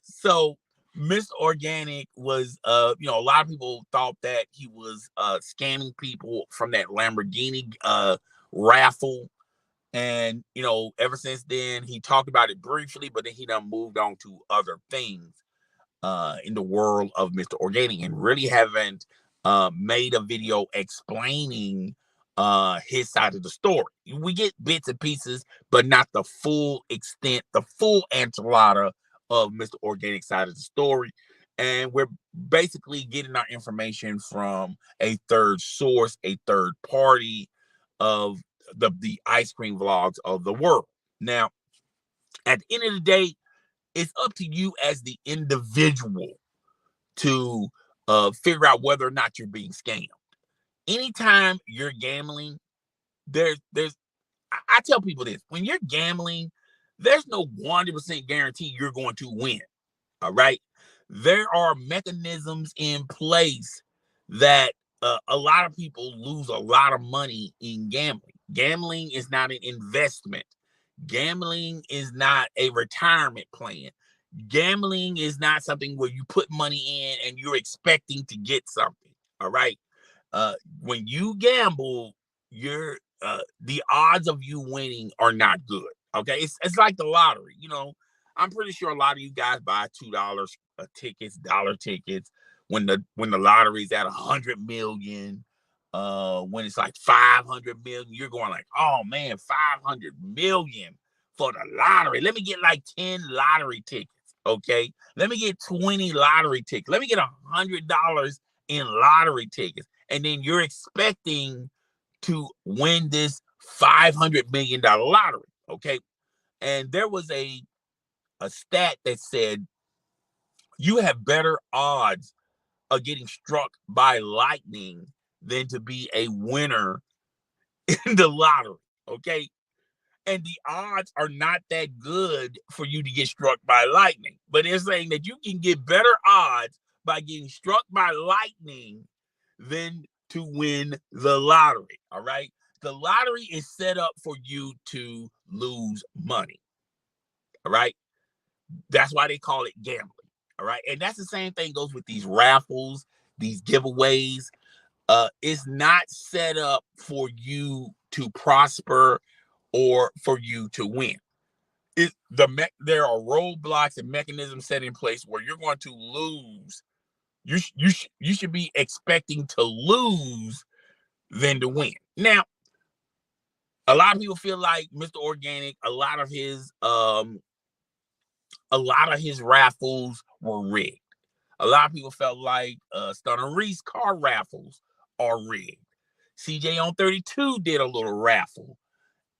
So Mr. Organic was, a lot of people thought that he was scamming people from that Lamborghini raffle. And, ever since then, he talked about it briefly, but then he done moved on to other things in the world of Mr. Organic, and really haven't made a video explaining his side of the story. We get bits and pieces, but not the full extent, the full enchilada of Mr. Organic side of the story. And we're basically getting our information from a third source, a third party of the ice cream vlogs of the world. Now, at the end of the day, it's up to you as the individual to figure out whether or not you're being scammed. Anytime you're gambling, there's I tell people this: when you're gambling, there's no 100% guarantee you're going to win. All right, there are mechanisms in place that a lot of people lose a lot of money in gambling. Gambling is not an investment. Gambling is not a retirement plan. Gambling is not something where you put money in and you're expecting to get something. All right. When you gamble, you're the odds of you winning are not good. Okay. It's like the lottery. I'm pretty sure a lot of you guys buy $2 tickets, dollar tickets when the lottery's at 100 million. When it's like 500 million, you're going like, oh man, 500 million for the lottery. Let me get like 10 lottery tickets. Okay. Let me get 20 lottery tickets. Let me get $100 in lottery tickets. And then you're expecting to win this $500 million lottery. Okay. And there was a stat that said you have better odds of getting struck by lightning than to be a winner in the lottery. Okay. And the odds are not that good for you to get struck by lightning. But they're saying that you can get better odds by getting struck by lightning than to win the lottery. All right. The lottery is set up for you to lose money. All right. That's why they call it gambling. All right. And that's the same thing goes with these raffles, these giveaways. It's not set up for you to prosper or for you to win. There are roadblocks and mechanisms set in place where you're going to lose. You should be expecting to lose than to win. Now, a lot of people feel like Mr. Organic, a lot of his raffles were rigged. A lot of people felt like Stunner Reese car raffles are rigged. CJ on 32 did a little raffle,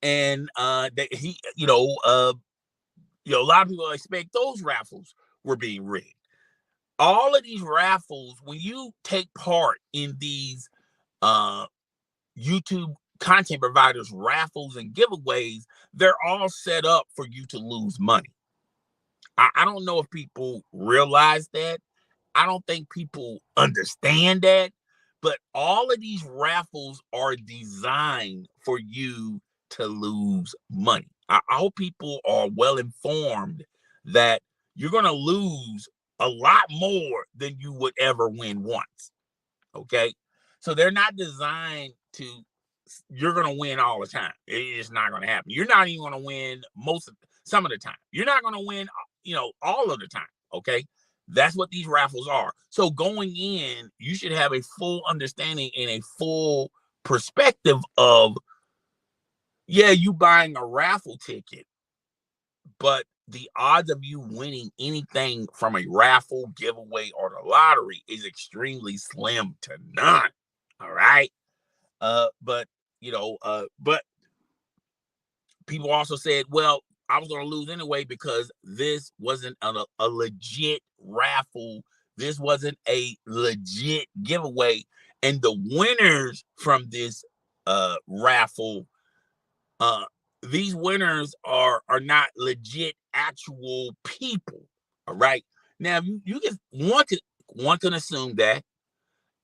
and a lot of people expect those raffles were being rigged. All of these raffles, when you take part in these YouTube content providers raffles and giveaways, they're all set up for you to lose money. I don't know if people realize that. I don't think people understand that, But all of these raffles are designed for you to lose money. I hope people are well informed that you're going to lose a lot more than you would ever win once. Okay. So they're not designed to, you're going to win all the time. It's not going to happen. You're not even going to win some of the time. You're not going to win, all of the time. Okay. That's what these raffles are. So going in, you should have a full understanding and a full perspective of, yeah, you buying a raffle ticket, but the odds of you winning anything from a raffle, giveaway, or the lottery is extremely slim to none. All right. But people also said, well, I was going to lose anyway because this wasn't a legit raffle. This wasn't a legit giveaway. And the winners from this raffle, these winners are not legit actual people. All right. Now you can one can assume that,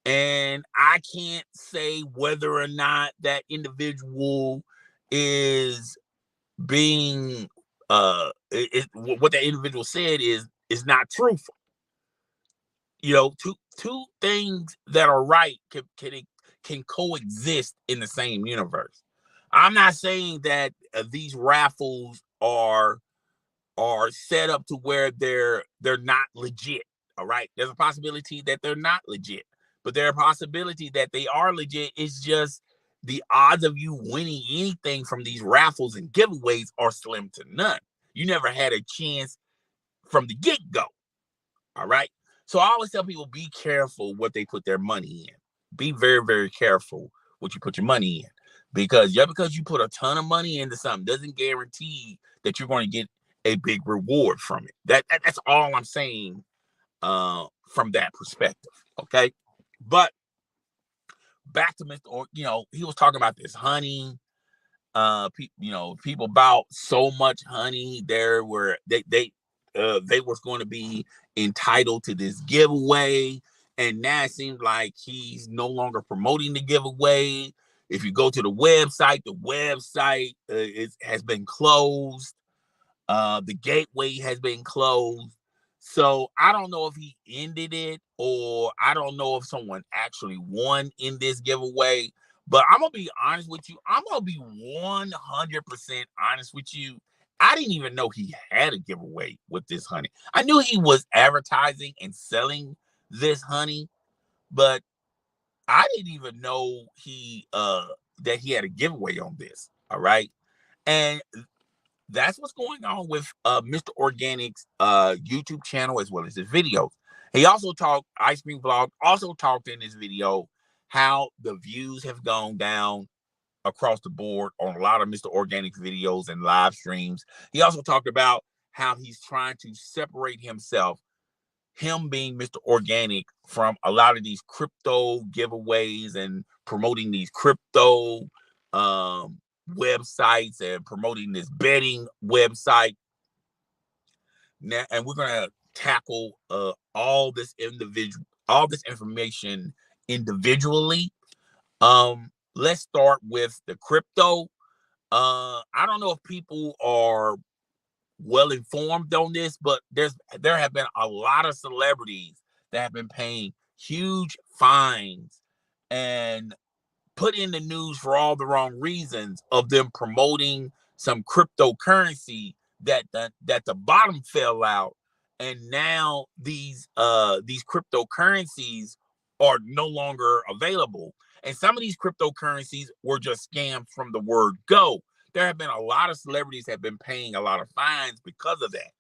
and I can't say whether or not that individual is being what that individual said is not truthful. Two things that are right can coexist in the same universe. I'm not saying that these raffles are set up to where they're not legit. All right, there's a possibility that they're not legit, but there's a possibility that they are legit. It's just the odds of you winning anything from these raffles and giveaways are slim to none. You never had a chance from the get-go. All right. So I always tell people, be careful what they put their money in. Be very, very careful what you put your money in. Because just because you put a ton of money into something doesn't guarantee that you're going to get a big reward from it. That's all I'm saying from that perspective. Okay. But back to Mr. He was talking about this honey. People bought so much honey. There were they was going to be entitled to this giveaway, and now it seems like he's no longer promoting the giveaway. If you go to the website has been closed. The gateway has been closed. So I don't know if he ended it, or I don't know if someone actually won in this giveaway. But I'm going to be honest with you. I'm going to be 100% honest with you. I didn't even know he had a giveaway with this honey. I knew he was advertising and selling this honey, but I didn't even know that he had a giveaway on this. All right. And that's what's going on with Mr. Organik's YouTube channel as well as his videos. He also talked, Ice Cream Vlog also talked in his video how the views have gone down across the board on a lot of Mr. Organik videos and live streams. He also talked about how he's trying to separate himself, him being Mr. Organik, from a lot of these crypto giveaways and promoting these crypto websites and promoting this betting website. Now, and we're gonna tackle all this information individually. Let's start with the crypto. I don't know if people are well informed on this, but there have been a lot of celebrities that have been paying huge fines and put in the news for all the wrong reasons of them promoting some cryptocurrency that the bottom fell out, and now these cryptocurrencies are no longer available, and some of these cryptocurrencies were just scams from the word go. There have been a lot of celebrities that have been paying a lot of fines because of that.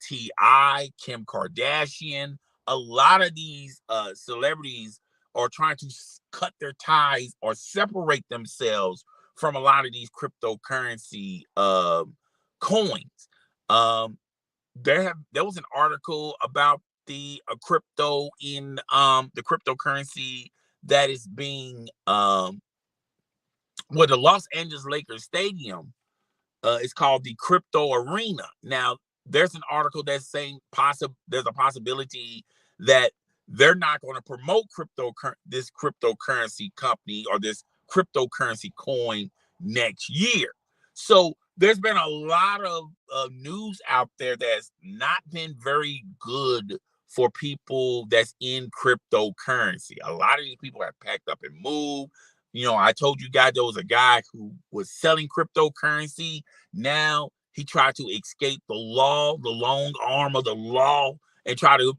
T.I., Kim Kardashian, a lot of these celebrities are trying to cut their ties or separate themselves from a lot of these cryptocurrency coins. There was an article about the crypto in the cryptocurrency that is being the Los Angeles Lakers stadium is called the Crypto Arena. Now, there's an article that's saying there's a possibility that they're not going to promote this cryptocurrency company or this cryptocurrency coin next year. So there's been a lot of news out there that's not been very good for people that's in cryptocurrency. A lot of these people have packed up and moved. I told you guys there was a guy who was selling cryptocurrency. Now he tried to escape the law, the long arm of the law, and try to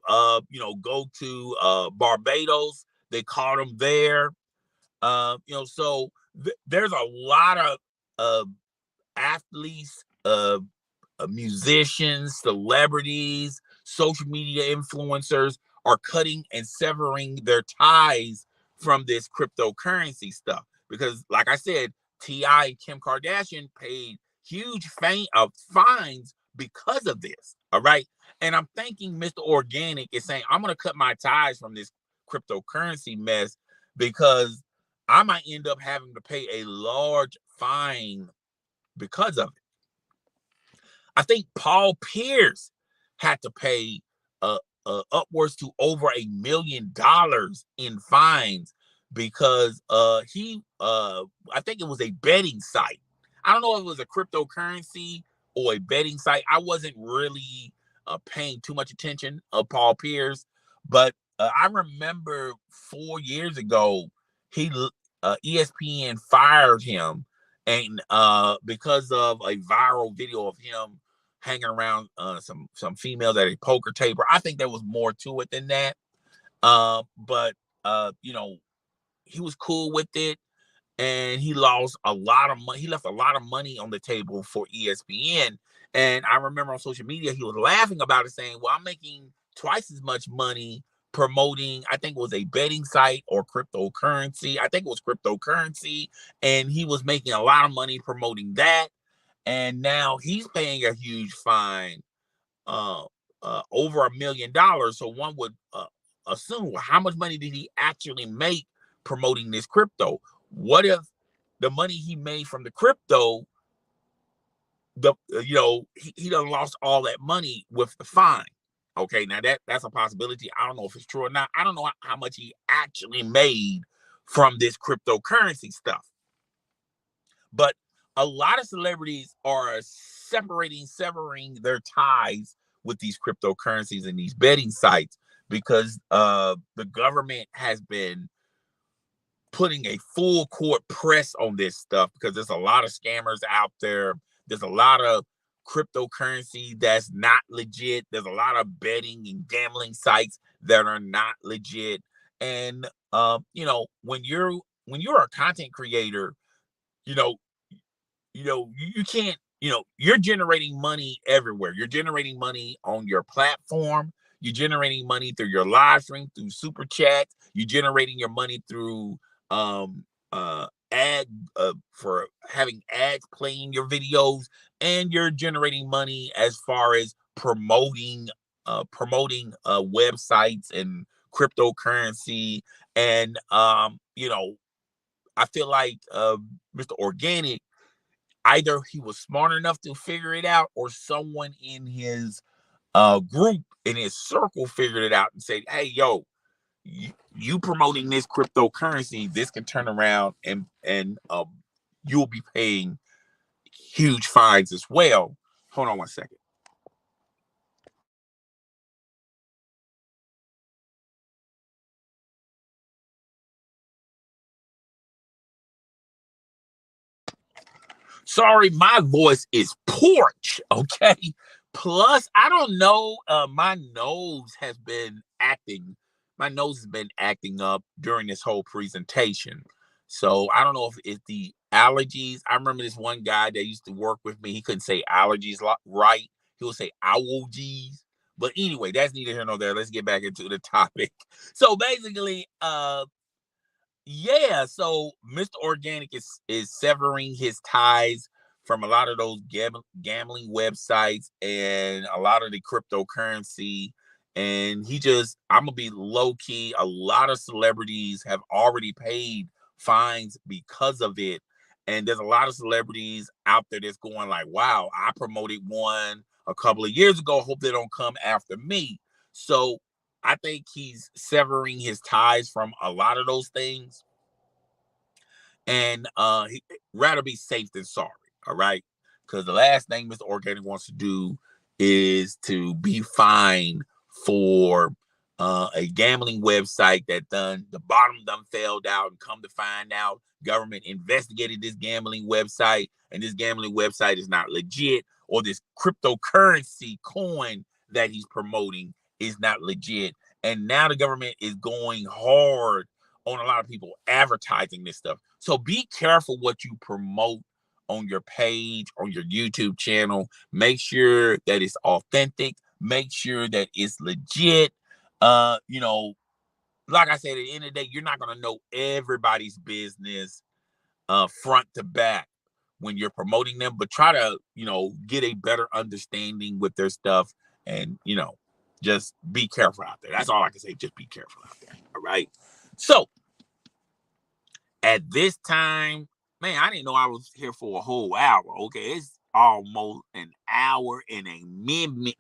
go to Barbados. They caught him there. So there's a lot of athletes, musicians, celebrities, social media influencers are cutting and severing their ties from this cryptocurrency stuff. Because, like I said, T.I. and Kim Kardashian paid huge fines because of this. All right. And I'm thinking Mr. Organik is saying, I'm going to cut my ties from this cryptocurrency mess because I might end up having to pay a large fine because of it. I think Paul Pierce had to pay upwards to over $1 million in fines because I think it was a betting site. I don't know if it was a cryptocurrency or a betting site. I wasn't really paying too much attention of Paul Pierce, but I remember 4 years ago, ESPN fired him, and because of a viral video of him hanging around some females at a poker table. I think there was more to it than that. But he was cool with it, and he lost a lot of money. He left a lot of money on the table for ESPN. And I remember on social media, he was laughing about it, saying, well, I'm making twice as much money promoting, I think it was a betting site or cryptocurrency. I think it was cryptocurrency. And he was making a lot of money promoting that. And now he's paying a huge fine, over $1 million. So one would assume, well, how much money did he actually make promoting this crypto? What if the money he made from the crypto, he done lost all that money with the fine? Okay, now that's a possibility. I don't know if it's true or not. I don't know how much he actually made from this cryptocurrency stuff. But a lot of celebrities are severing their ties with these cryptocurrencies and these betting sites because the government has been putting a full court press on this stuff because there's a lot of scammers out there. There's a lot of cryptocurrency that's not legit. There's a lot of betting and gambling sites that are not legit. And when you're a content creator, you know, you can't, you're generating money everywhere. You're generating money on your platform. You're generating money through your live stream, through super chats. You're generating your money through ad for having ads playing your videos, and you're generating money as far as promoting websites and cryptocurrency. And I feel like Mr. Organik, either he was smart enough to figure it out, or someone in his group, in his circle, figured it out and said, hey, yo, you promoting this cryptocurrency, this can turn around and you'll be paying huge fines as well. Hold on one second. Sorry, my voice is porch, okay? Plus, I don't know, my nose has been acting up during this whole presentation. So I don't know if it's the allergies. I remember this one guy that used to work with me. He couldn't say allergies right. He would say allergies. But anyway, that's neither here nor there. Let's get back into the topic. So basically, yeah, so Mr. Organik is severing his ties from a lot of those gambling websites and a lot of the cryptocurrency. And I'm gonna be low key. A lot of celebrities have already paid fines because of it. And there's a lot of celebrities out there that's going like, wow, I promoted one a couple of years ago. Hope they don't come after me. So I think he's severing his ties from a lot of those things, and he rather be safe than sorry. All right, because the last thing Mr. Organic wants to do is to be fined for a gambling website that done the bottom done failed out, and come to find out government investigated this gambling website, and this gambling website is not legit, or this cryptocurrency coin that he's promoting is not legit. And now the government is going hard on a lot of people advertising this stuff. So be careful what you promote on your page, on your YouTube channel. Make sure that it's authentic. Make sure that it's legit. You know, like I said, at the end of the day, you're not gonna know everybody's business front to back when you're promoting them, but try to, get a better understanding with their stuff, and just be careful out there. That's all I can say. Just be careful out there. All right. So at this time, man, I didn't know I was here for a whole hour. Okay, it's almost an hour and a minute.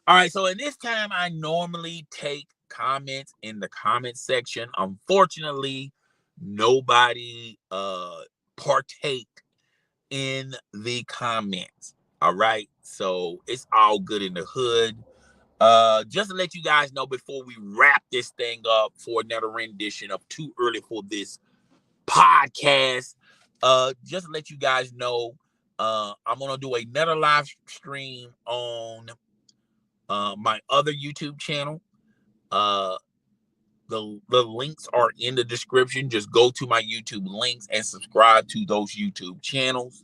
All right, so at this time, I normally take comments in the comment section. Unfortunately, nobody partake in the comments. All right, so it's all good in the hood. Just to let you guys know before we wrap this thing up for another rendition of Too Early for This podcast, just to let you guys know, I'm gonna do another live stream on my other YouTube channel. The links are in the description. Just go to my YouTube links and subscribe to those YouTube channels.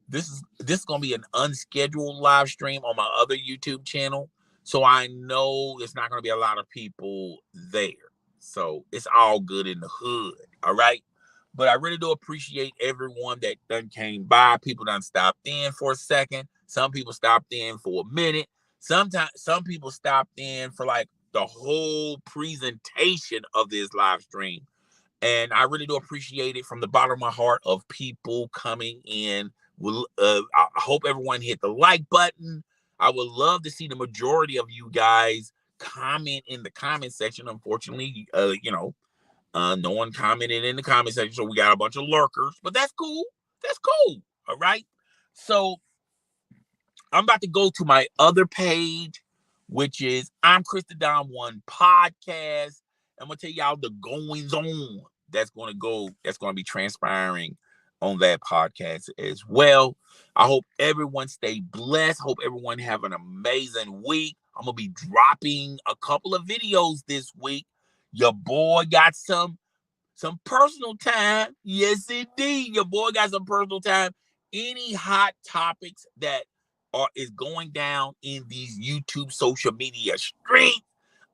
This is gonna be an unscheduled live stream on my other YouTube channel, so I know it's not gonna be a lot of people there. So it's all good in the hood, all right. But I really do appreciate everyone that done came by. People done stopped in for a second. Some people stopped in for a minute. Sometimes some people stopped in for like the whole presentation of this live stream. And I really do appreciate it from the bottom of my heart of people coming in. I hope everyone hit the like button. I would love to see the majority of you guys comment in the comment section. Unfortunately, no one commented in the comment section, so we got a bunch of lurkers, but that's cool. That's cool. All right. So I'm about to go to my other page, which is I'm Chris the Don One Podcast. I'm gonna tell y'all the goings on that's gonna be transpiring on that podcast as well. I hope everyone stay blessed. Hope everyone have an amazing week. I'm gonna be dropping a couple of videos this week. Your boy got some personal time. Yes, indeed. Your boy got some personal time. Any hot topics that is going down in these YouTube social media streets,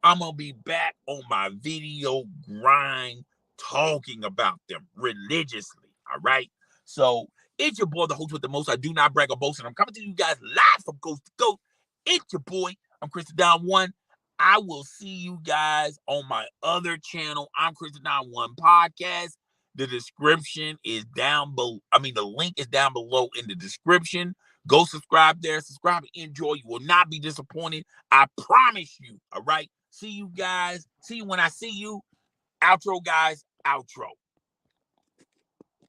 I'm gonna be back on my video grind talking about them religiously. All right. So it's your boy, the host with the most. I do not brag or boast, and I'm coming to you guys live from coast to coast. It's your boy. I'm Chris the Don One. I will see you guys on my other channel. I'm Chris the Don One Podcast. The description is down below. The link is down below in the description. Go subscribe there. Subscribe and enjoy. You will not be disappointed. I promise you. All right. See you guys. See you when I see you. Outro, guys. Outro.